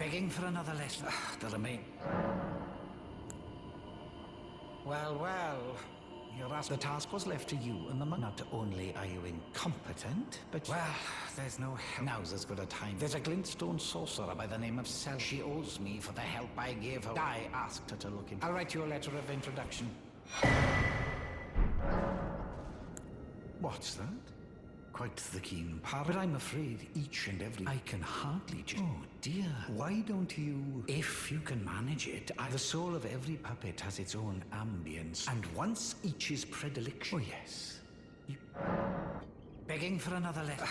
Begging for another lesson. The remain. Well, well. The task was left to you and the monk. Not only are you incompetent, but... Well, there's no help. Now's as good a time. There's a glintstone sorcerer by the name of Sel. She owes me for the help I gave her. I asked her to look into. I'll write you a letter of introduction. What's that? Quite the keen part. But I'm afraid each and every... I can hardly... Oh, dear. Why don't you... If you can manage it, the soul of every puppet has its own ambience. And once each is predilection... Oh, yes. Begging for another letter.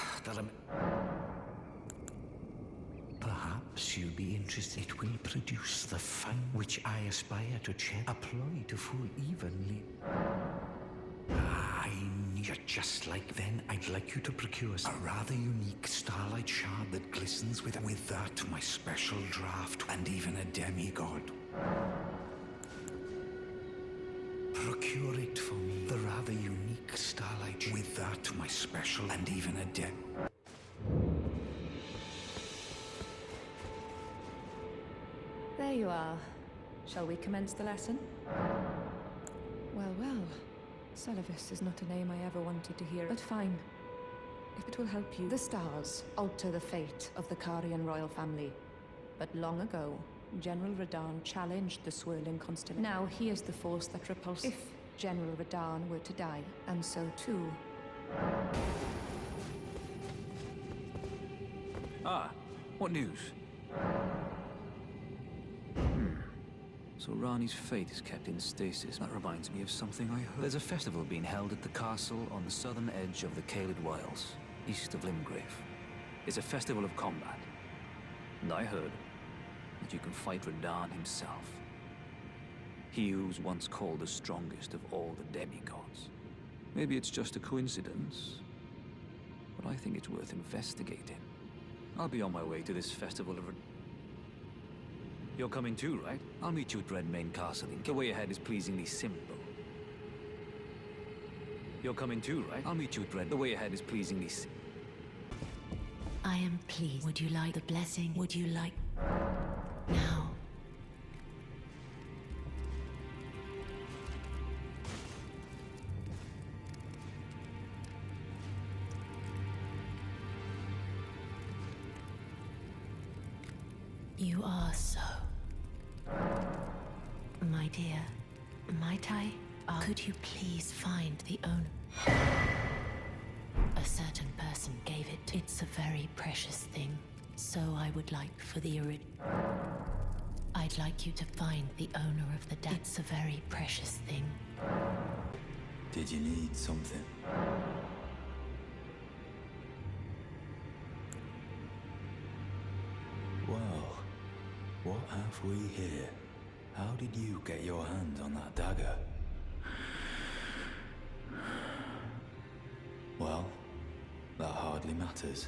Perhaps you'll be interested. It will produce the fine which I aspire to cherish. A ploy to fool evenly. You're just like then. I'd like you to procure a rather unique starlight shard that glistens with that, my special draft, and even a demigod. Procure it for me. The rather unique starlight with that, my special, and even a There you are. Shall we commence the lesson? Well, well. Celavis is not a name I ever wanted to hear, but fine. If it will help you. The stars alter the fate of the Karian royal family. But long ago, General Radahn challenged the swirling constellation. Now he is the force that repulses. If General Radahn were to die, and so too... Ah, what news? So Rani's fate is kept in stasis. That reminds me of something I heard. There's a festival being held at the castle on the southern edge of the Caelid Wilds, east of Limgrave. It's a festival of combat. And I heard that you can fight Radahn himself. He who's once called the strongest of all the demigods. Maybe it's just a coincidence, but I think it's worth investigating. I'll be on my way to this festival of... You're coming too, right? I'll meet you at Redmane Castle. The way ahead is pleasingly simple. You're coming too, right? I'll meet you at The way ahead is pleasingly simple. I am pleased. Would you like the blessing? Would you like... Now? You are so... My dear, might I? Could you please find the owner? A certain person gave it. It's a very precious thing, so I would like for the I'd like you to find the owner of the It's a very precious thing. Did you need something? Well, what have we here? How did you get your hands on that dagger? Well, that hardly matters.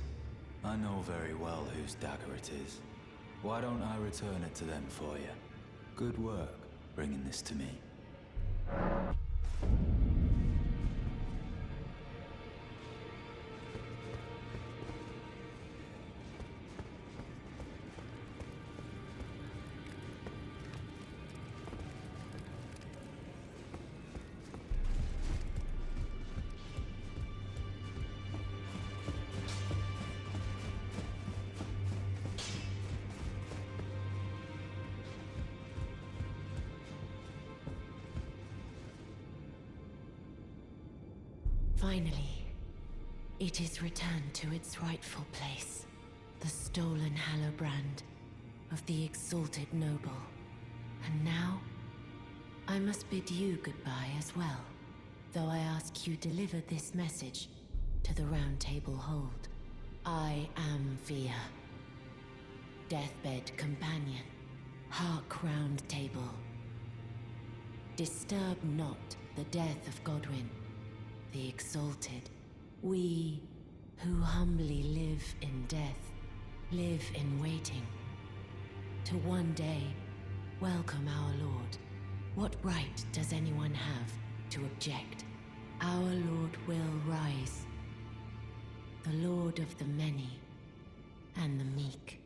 I know very well whose dagger it is. Why don't I return it to them for you? Good work bringing this to me. Finally, it is returned to its rightful place. The stolen Hallowbrand of the exalted noble. And now, I must bid you goodbye as well, though I ask you deliver this message to the Round Table Hold. I am Fia, deathbed companion, hark Round Table. Disturb not the death of Godwyn, the exalted. We who humbly live in death, live in waiting, to one day welcome our Lord. What right does anyone have to object? Our Lord will rise, the Lord of the many and the meek.